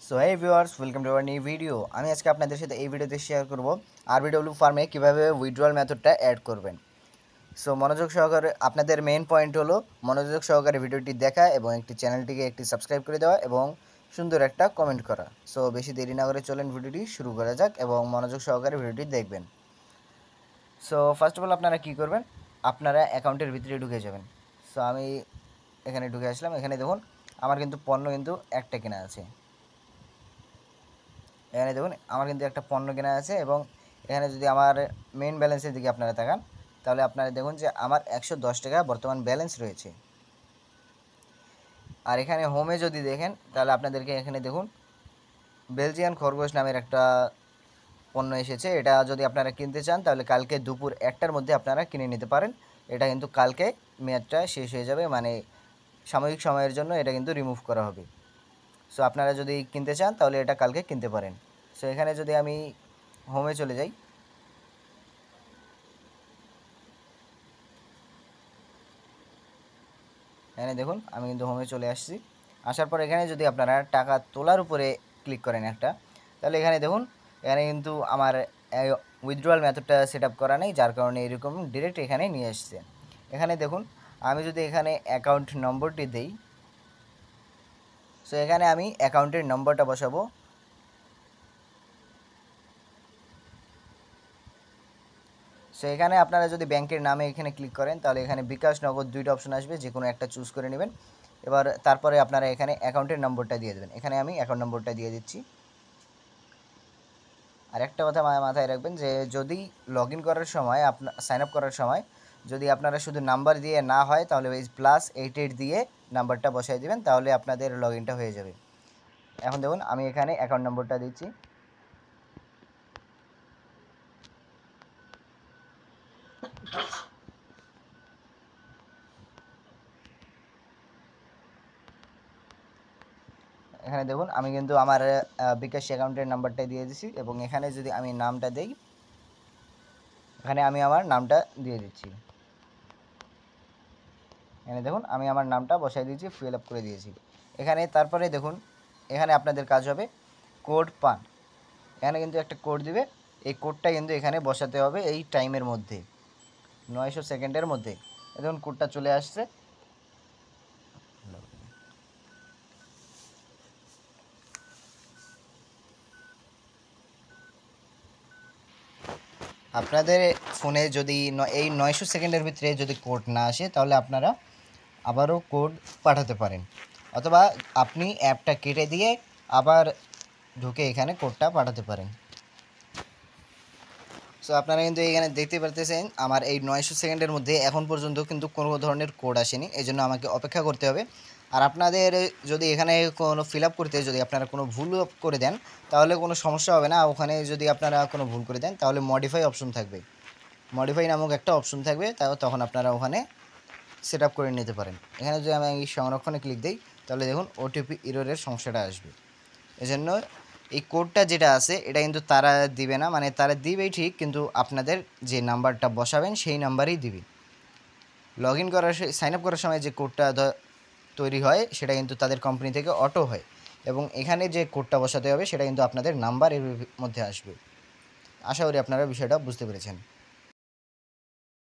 So hey viewers, welcome to our new video. আমি আজকে আপনাদের সাথে এই ভিডিওতে শেয়ার করব আরবিডব্লিউ ফার্মে কীভাবে উইথড্রয়াল মেথডটা অ্যাড করবেন। সো মনোযোগ সহকারে আপনাদের মেইন পয়েন্ট হলো মনোযোগ সহকারে ভিডিওটি দেখা এবং একটি চ্যানেলটিকে একটি সাবস্ক্রাইব করে দেওয়া এবং সুন্দর একটা কমেন্ট করা। সো বেশি দেরি না করে চলেন ভিডিওটি শুরু করা যাক এবং মনোযোগ সহকারে ভিডিওটি দেখবেন। সো ফার্স্ট অফ অল আপনারা কী করবেন, আপনারা অ্যাকাউন্টের ভিতরে ঢুকে যাবেন। সো আমি এখানে ঢুকে আসলাম। এখানে দেখুন আমার কিন্তু পণ্য কিন্তু একটা কেনা আছে। এখানে দেখুন আমার কিন্তু একটা পণ্য কেনা আছে এবং এখানে যদি আমার মেইন ব্যালেন্সের দিকে আপনারা তাকান তাহলে আপনারা দেখুন যে আমার 110 টাকা বর্তমান ব্যালেন্স রয়েছে। আর এখানে হোমে যদি দেখেন তাহলে আপনাদেরকে এখানে দেখুন বেলজিয়ান খরগোশ নামের একটা পণ্য এসেছে। এটা যদি আপনারা কিনতে চান তাহলে কালকে দুপুর 1টার মধ্যে আপনারা কিনে নিতে পারেন। এটা কিন্তু কালকে মেয়াদটা শেষ হয়ে যাবে, মানে সাময়িক সময়ের জন্য এটা কিন্তু রিমুভ করা হবে। সো আপনারা যদি কিনতে চান তাহলে এটা কালকে কিনতে পারেন। সো এখানে যদি আমি হোমে চলে যাই, এখানে দেখুন আমি কিন্তু হোমে চলে আসছি। আসার পর এখানে যদি আপনারা টাকা তোলার উপরে ক্লিক করেন একটা, তাহলে এখানে দেখুন এখানে কিন্তু আমার উইথড্রয়াল মেথডটা সেট আপ করা নেই, যার কারণে এরকম ডিরেক্ট এখানে নিয়ে আসছে। এখানে দেখুন আমি যদি এখানে অ্যাকাউন্ট নম্বরটি দেই, সো এখানে আমি অ্যাকাউন্টের নম্বরটা বসাবো। সো এখানে আপনারা যদি ব্যাংকের নামে এখানে ক্লিক করেন তাহলে এখানে বিকাশ, নগদ দুইটা অপশন আসবে, যে কোনো একটা চুজ করে নেবেন। এবার তারপরে আপনারা এখানে অ্যাকাউন্টের নম্বরটা দিয়ে দেবেন। এখানে আমি অ্যাকাউন্ট নম্বরটা দিয়ে দিচ্ছি। আর একটা কথা মাথায় রাখবেন যে যদি লগ ইন করার সময় আপনার সাইন আপ করার সময় যদি আপনারা শুধু নাম্বার দিয়ে না হয় তাহলে ওই +88 দিয়ে নাম্বারটা বসাই দেবেন, তাহলে আপনাদের লগ ইনটা হয়ে যাবে। এখন দেখুন আমি এখানে অ্যাকাউন্ট নম্বরটা দিচ্ছি। এখানে দেখুন আমি কিন্তু আমার বিকাশ অ্যাকাউন্টের নাম্বারটা দিয়ে দিচ্ছি এবং এখানে যদি আমি নামটা দেই, এখানে আমি আমার নামটা দিয়ে দিচ্ছি। এখানে দেখুন আমি আমার নামটা বসাই দিয়েছি, ফিল আপ করে দিয়েছি। এখানে তারপরে দেখুন এখানে আপনাদের কাজ হবে কোড পান। এখানে কিন্তু একটা কোড দিবে, এই কোডটা কিন্তু এখানে বসাতে হবে এই টাইমের মধ্যে, 900 সেকেন্ডের মধ্যে। দেখুন কোডটা চলে আসছে। আপনাদের ফোনে যদি এই 900 সেকেন্ডের ভিতরে যদি কোড না আসে তাহলে আপনারা আবারও কোড পাঠাতে পারেন, অথবা আপনি অ্যাপটা কেটে দিয়ে আবার ঢুকে এখানে কোডটা পাঠাতে পারেন। সো আপনারা কিন্তু এখানে দেখতে পারতেছেন আমার এই 900 সেকেন্ডের মধ্যে এখন পর্যন্ত কিন্তু কোনো ধরনের কোড আসেনি, এই জন্য আমাকে অপেক্ষা করতে হবে। আর আপনাদের যদি এখানে কোনো ফিল আপ করতে যদি আপনারা কোনো ভুল করে দেন তাহলে কোনো সমস্যা হবে না। ওখানে যদি আপনারা কোনো ভুল করে দেন তাহলে মডিফাই অপশন থাকবে, মডিফাই নামক একটা অপশন থাকবে, তখন আপনারা ওখানে সেট আপ করে নিতে পারেন। এখানে যদি আমি এই সংরক্ষণে ক্লিক দিই তাহলে দেখুন ওটিপি এররের সমস্যাটা আসবে। এজন্য এই কোডটা যেটা আছে এটা কিন্তু তারা দিবে না, মানে তারা দিবেই ঠিক, কিন্তু আপনাদের যে নাম্বারটা বসাবেন সেই নাম্বারেই দিবে। লগ ইন করার সাইন আপ করার সময় যে কোডটা তৈরি হয় সেটা কিন্তু তাদের কোম্পানি থেকে অটো হয়, এবং এখানে যে কোডটা বসাতে হবে সেটা কিন্তু আপনাদের নাম্বার এর মধ্যে আসবে। আশা করি আপনারা বিষয়টা বুঝতে পেরেছেন।